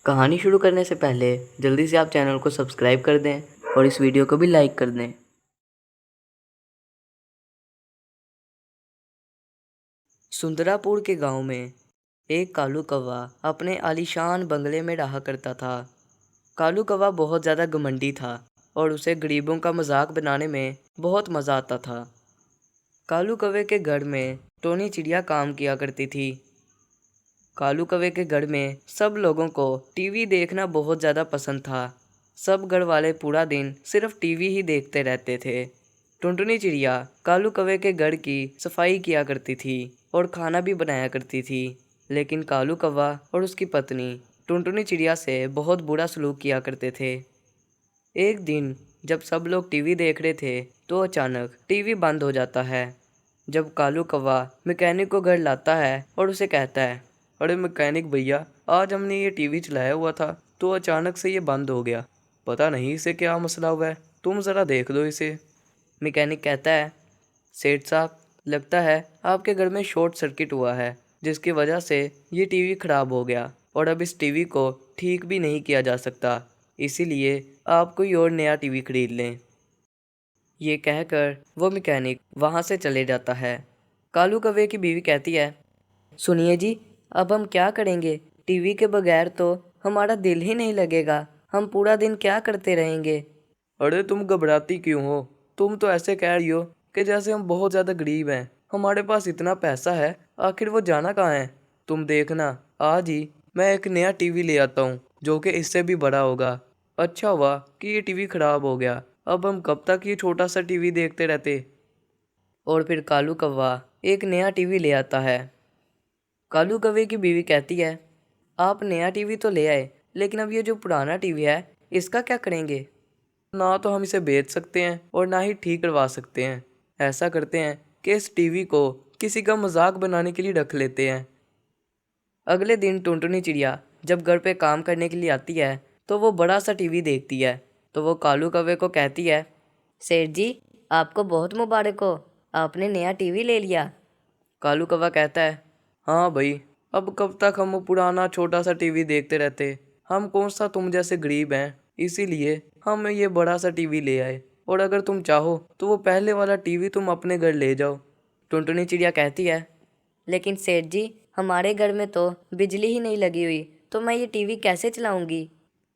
कहानी शुरू करने से पहले जल्दी से आप चैनल को सब्सक्राइब कर दें और इस वीडियो को भी लाइक कर दें। सुंदरापुर के गांव में एक कालू कौवा अपने आलीशान बंगले में रहा करता था। कालू कौवा बहुत ज़्यादा घमंडी था और उसे गरीबों का मजाक बनाने में बहुत मज़ा आता था। कालू कौवे के घर में टोनी चिड़िया काम किया करती थी। कालू कौवे के घर में सब लोगों को टीवी देखना बहुत ज़्यादा पसंद था। सब घर वाले पूरा दिन सिर्फ टीवी ही देखते रहते थे। टुनटुनी चिड़िया कालू कौवे के घर की सफाई किया करती थी और खाना भी बनाया करती थी। लेकिन कालू कौवा और उसकी पत्नी टुनटुनी चिड़िया से बहुत बुरा सलूक किया करते थे। एक दिन जब सब लोग टीवी देख रहे थे तो अचानक टीवी बंद हो जाता है। जब कालू कौवा मैकेनिक को घर लाता है और उसे कहता है, अरे मैकेनिक भैया, आज हमने ये टीवी चलाया हुआ था तो अचानक से ये बंद हो गया। पता नहीं इसे क्या मसला हुआ है, तुम ज़रा देख दो इसे। मैकेनिक कहता है, सेठ साहब, लगता है आपके घर में शॉर्ट सर्किट हुआ है जिसकी वजह से ये टीवी ख़राब हो गया और अब इस टीवी को ठीक भी नहीं किया जा सकता, इसीलिए आप कोई और नया टीवी खरीद लें। ये कहकर वो मैकेनिक वहाँ से चले जाता है। कालू कौवे की बीवी कहती है, सुनिए जी, अब हम क्या करेंगे? टीवी के बगैर तो हमारा दिल ही नहीं लगेगा। हम पूरा दिन क्या करते रहेंगे? अरे तुम घबराती क्यों हो? तुम तो ऐसे कह रही हो कि जैसे हम बहुत ज़्यादा गरीब हैं। हमारे पास इतना पैसा है, आखिर वो जाना कहाँ है? तुम देखना, आज ही मैं एक नया टीवी ले आता हूँ जो कि इससे भी बड़ा होगा। अच्छा हुआ कि ये टीवी खराब हो गया, अब हम कब तक ये छोटा सा टीवी देखते रहते। और फिर कालू कौवा एक नया टीवी ले आता है। कालू कौवे की बीवी कहती है, आप नया टीवी तो ले आए, लेकिन अब ये जो पुराना टीवी है इसका क्या करेंगे? ना तो हम इसे बेच सकते हैं और ना ही ठीक करवा सकते हैं। ऐसा करते हैं कि इस टीवी को किसी का मजाक बनाने के लिए रख लेते हैं। अगले दिन टुनटुनी चिड़िया जब घर पे काम करने के लिए आती है तो वो बड़ा सा टीवी देखती है। तो वो कालू कौवे को कहती है, सेठ जी, आपको बहुत मुबारक हो, आपने नया टीवी ले लिया। कालू कौवा कहता है, हाँ भाई, अब कब तक हम वो पुराना छोटा सा टीवी देखते रहते। हम कौन सा तुम जैसे गरीब हैं, इसीलिए हम ये बड़ा सा टीवी ले आए, और अगर तुम चाहो तो वो पहले वाला टीवी तुम अपने घर ले जाओ। टुनटुनी चिड़िया कहती है, लेकिन सेठ जी, हमारे घर में तो बिजली ही नहीं लगी हुई, तो मैं ये टीवी कैसे चलाऊंगी?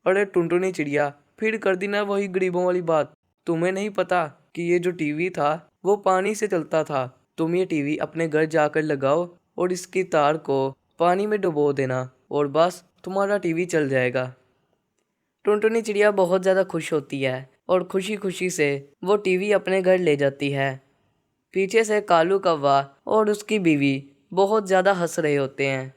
अरे टुनटुनी चिड़िया, फिर कर दी ना वही गरीबों वाली बात। तुम्हें नहीं पता कि ये जो टीवी था वो पानी से चलता था। तुम ये टीवी अपने घर जाकर लगाओ और इसकी तार को पानी में डुबो देना और बस तुम्हारा टीवी चल जाएगा। टुनटुनी चिड़िया बहुत ज़्यादा खुश होती है और खुशी खुशी से वो टीवी अपने घर ले जाती है। पीछे से कालू कौवा और उसकी बीवी बहुत ज़्यादा हंस रहे होते हैं।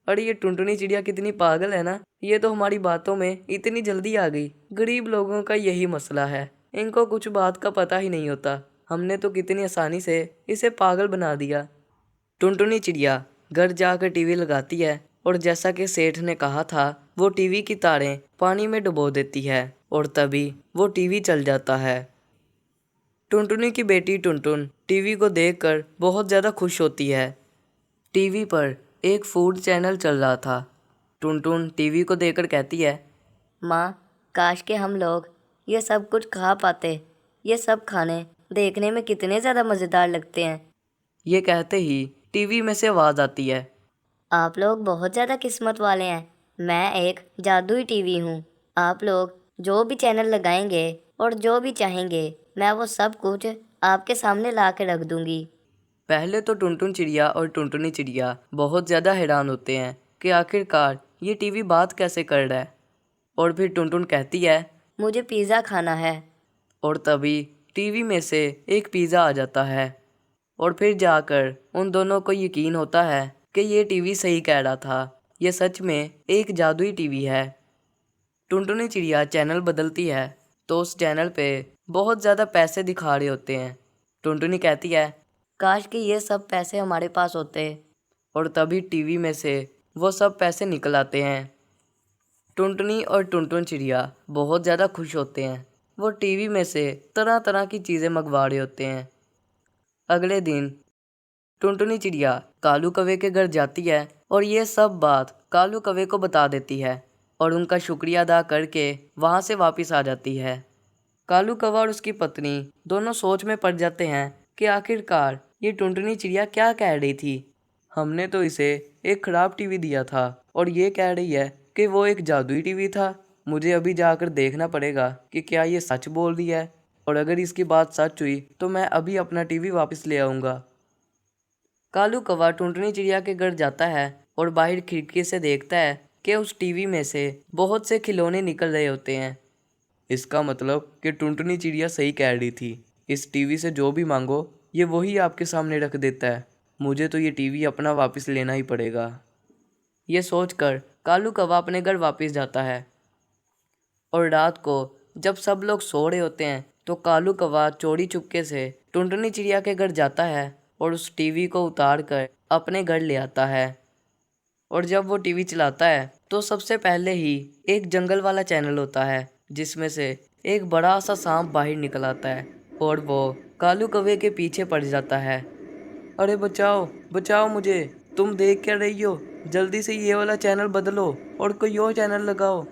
अरे ये टुनटुनी चिड़िया कितनी पागल है ना, ये तो हमारी बातों में इतनी जल्दी आ गई। गरीब लोगों का यही मसला है, इनको कुछ बात का पता ही नहीं होता। हमने तो कितनी आसानी से इसे पागल बना दिया। टुनटुनी चिड़िया घर जाकर टीवी लगाती है और जैसा कि सेठ ने कहा था वो टीवी की तारें पानी में डुबो देती है और तभी वो टीवी चल जाता है। टुनटुनी की बेटी टुनटुन टीवी को देखकर बहुत ज़्यादा खुश होती है। टीवी पर एक फूड चैनल चल रहा था। टुनटुन टीवी को देखकर कहती है, माँ, काश के हम लोग ये सब कुछ खा पाते। ये सब खाने देखने में कितने ज़्यादा मज़ेदार लगते हैं। ये कहते ही टीवी में से आवाज़ आती है, आप लोग बहुत ज़्यादा किस्मत वाले हैं। मैं एक जादुई टीवी हूँ। आप लोग जो भी चैनल लगाएंगे और जो भी चाहेंगे, मैं वो सब कुछ आपके सामने ला के रख दूंगी। पहले तो टुनटुन चिड़िया और टुनटुनी चिड़िया बहुत ज़्यादा हैरान होते हैं कि आखिरकार ये टीवी बात कैसे कर रहा है। और फिर टुनटुन कहती है, मुझे पिज़्ज़ा खाना है। और तभी टीवी में से एक पिज़्ज़ा आ जाता है और फिर जाकर उन दोनों को यकीन होता है कि ये टीवी सही कह रहा था, ये सच में एक जादुई टीवी है। टुनटुनी चिड़िया चैनल बदलती है तो उस चैनल पे बहुत ज़्यादा पैसे दिखा रहे होते हैं। टुनटुनी कहती है, काश कि ये सब पैसे हमारे पास होते। और तभी टीवी में से वो सब पैसे निकल आते हैं। टुनटुनी और टुनटुन चिड़िया बहुत ज़्यादा खुश होते हैं। वो टीवी में से तरह तरह की चीज़ें मंगवा रहे होते हैं। अगले दिन टुनटुनी चिड़िया कालू कौवे के घर जाती है और ये सब बात कालू कौवे को बता देती है। और उनका शुक्रिया अदा करके वहाँ से वापस आ जाती है। कालू कौवा और उसकी पत्नी दोनों सोच में पड़ जाते हैं कि आखिरकार ये टुनटुनी चिड़िया क्या कह रही थी। हमने तो इसे एक खराब टीवी दिया था और ये कह रही है कि वो एक जादुई टीवी था। मुझे अभी जाकर देखना पड़ेगा कि क्या ये सच बोल रही है, और अगर इसकी बात सच हुई तो मैं अभी अपना टीवी वापस ले आऊँगा। कालू कौवा टुनटुनी चिड़िया के घर जाता है और बाहर खिड़की से देखता है कि उस टीवी में से बहुत से खिलौने निकल रहे होते हैं। इसका मतलब कि टुनटुनी चिड़िया सही कह रही थी। इस टीवी से जो भी मांगो ये वही आपके सामने रख देता है। मुझे तो ये टीवी अपना वापस लेना ही पड़ेगा। ये सोचकर कालू कौवा अपने घर वापस जाता है और रात को जब सब लोग सो रहे होते हैं तो कालू कौवा चोरी चुपके से टुनटुनी चिड़िया के घर जाता है और उस टीवी को उतार कर अपने घर ले आता है। और जब वो टीवी चलाता है तो सबसे पहले ही एक जंगल वाला चैनल होता है जिसमें से एक बड़ा सा सांप बाहर निकल आता है और वो कालू कौवे के पीछे पड़ जाता है। अरे बचाओ बचाओ मुझे, तुम देख क्या रही हो? जल्दी से ये वाला चैनल बदलो और कोई और चैनल लगाओ।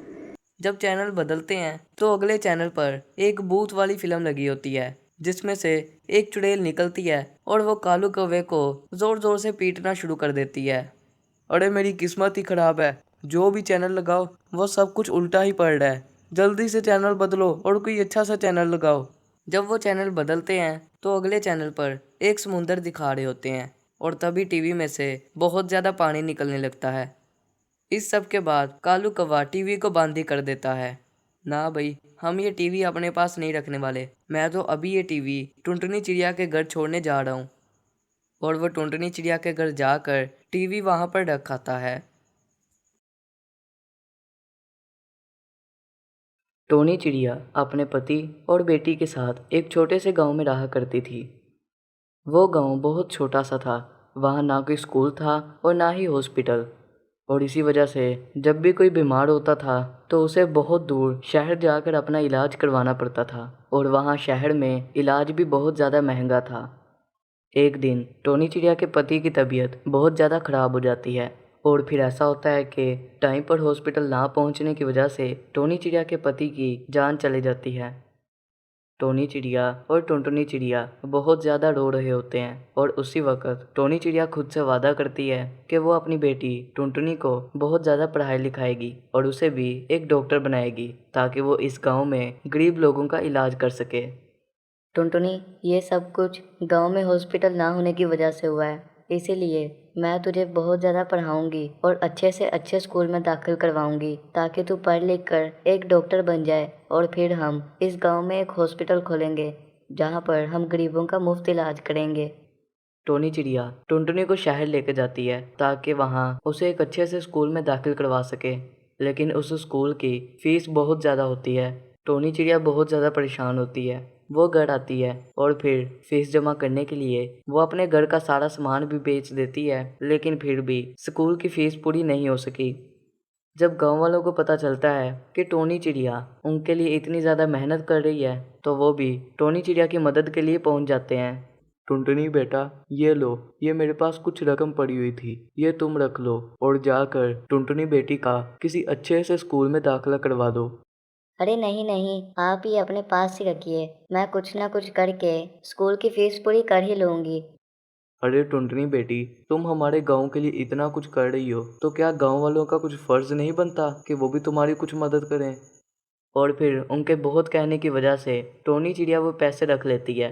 जब चैनल बदलते हैं तो अगले चैनल पर एक भूत वाली फिल्म लगी होती है जिसमें से एक चुड़ैल निकलती है और वो कालू कौवे को जोर जोर से पीटना शुरू कर देती है। अरे मेरी किस्मत ही खराब है, जो भी चैनल लगाओ वो सब कुछ उल्टा ही पड़ रहा है। जल्दी से चैनल बदलो और कोई अच्छा सा चैनल लगाओ। जब वो चैनल बदलते हैं तो अगले चैनल पर एक समुंदर दिखा रहे होते हैं और तभी टीवी में से बहुत ज़्यादा पानी निकलने लगता है। इस सब के बाद कालू कौवा टीवी को बंद ही कर देता है। ना भाई, हम ये टीवी अपने पास नहीं रखने वाले। मैं तो अभी ये टीवी टुनटुनी चिड़िया के घर छोड़ने जा रहा हूँ। और वो टुनटुनी चिड़िया के घर जाकर टीवी वहाँ पर रख आता है। टोनी चिड़िया अपने पति और बेटी के साथ एक छोटे से गांव में रहा करती थी। वो गांव बहुत छोटा सा था। वहाँ ना कोई स्कूल था और ना ही हॉस्पिटल, और इसी वजह से जब भी कोई बीमार होता था तो उसे बहुत दूर शहर जाकर अपना इलाज करवाना पड़ता था, और वहाँ शहर में इलाज भी बहुत ज़्यादा महंगा था। एक दिन टोनी चिड़िया के पति की तबीयत बहुत ज़्यादा ख़राब हो जाती है, और फिर ऐसा होता है कि टाइम पर हॉस्पिटल ना पहुंचने की वजह से टोनी चिड़िया के पति की जान चली जाती है। टोनी चिड़िया और टुनटुनी चिड़िया बहुत ज़्यादा रो रहे होते हैं, और उसी वक्त टोनी चिड़िया खुद से वादा करती है कि वो अपनी बेटी टुनटुनी को बहुत ज़्यादा पढ़ाई लिखाएगी और उसे भी एक डॉक्टर बनाएगी ताकि वो इस गांव में गरीब लोगों का इलाज कर सके। टुनटुनी, ये सब कुछ गांव में हॉस्पिटल ना होने की वजह से हुआ है, इसीलिए मैं तुझे बहुत ज़्यादा पढ़ाऊंगी और अच्छे से अच्छे स्कूल में दाखिल करवाऊंगी ताकि तू पढ़ लिख कर एक डॉक्टर बन जाए, और फिर हम इस गांव में एक हॉस्पिटल खोलेंगे जहां पर हम गरीबों का मुफ्त इलाज करेंगे। टोनी चिड़िया टुनटुनी को शहर लेकर जाती है ताकि वहाँ उसे एक अच्छे से स्कूल में दाखिल करवा सके, लेकिन उस स्कूल की फीस बहुत ज़्यादा होती है। टोनी चिड़िया बहुत ज़्यादा परेशान होती है। वो घर आती है और फिर फीस जमा करने के लिए वो अपने घर का सारा सामान भी बेच देती है, लेकिन फिर भी स्कूल की फीस पूरी नहीं हो सकी। जब गांव वालों को पता चलता है कि टोनी चिड़िया उनके लिए इतनी ज़्यादा मेहनत कर रही है तो वो भी टोनी चिड़िया की मदद के लिए पहुंच जाते हैं। टुनटुनी बेटा, ये लो, ये मेरे पास कुछ रकम पड़ी हुई थी, ये तुम रख लो और जाकर टुनटुनी बेटी का किसी अच्छे से स्कूल में दाखिला करवा दो। अरे नहीं नहीं, आप ही अपने पास ही रखिए, मैं कुछ ना कुछ करके स्कूल की फीस पूरी कर ही लूँगी। अरे टुनटुनी बेटी, तुम हमारे गांव के लिए इतना कुछ कर रही हो तो क्या गांव वालों का कुछ फर्ज नहीं बनता कि वो भी तुम्हारी कुछ मदद करें? और फिर उनके बहुत कहने की वजह से टोनी चिड़िया वो पैसे रख लेती है।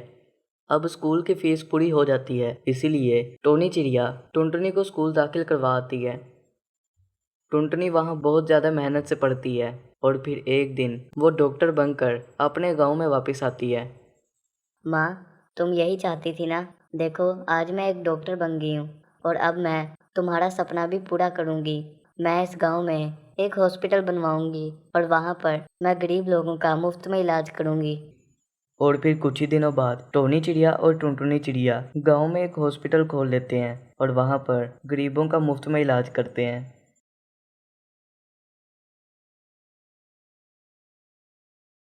अब स्कूल की फीस पूरी हो जाती है, इसीलिए टोनी चिड़िया टुनटुनी को स्कूल दाखिल करवा आती है। टुनटुनी वहाँ बहुत ज़्यादा मेहनत से पढ़ती है और फिर एक दिन वो डॉक्टर बनकर अपने गांव में वापस आती है। माँ, तुम यही चाहती थी ना? देखो, आज मैं एक डॉक्टर बन गई हूँ और अब मैं तुम्हारा सपना भी पूरा करूँगी। मैं इस गांव में एक हॉस्पिटल बनवाऊँगी और वहाँ पर मैं गरीब लोगों का मुफ्त में इलाज करूँगी। और फिर कुछ ही दिनों बाद टोनी चिड़िया और टुनटुनी चिड़िया गांव में एक हॉस्पिटल खोल लेते हैं और वहाँ पर गरीबों का मुफ्त में इलाज करते हैं।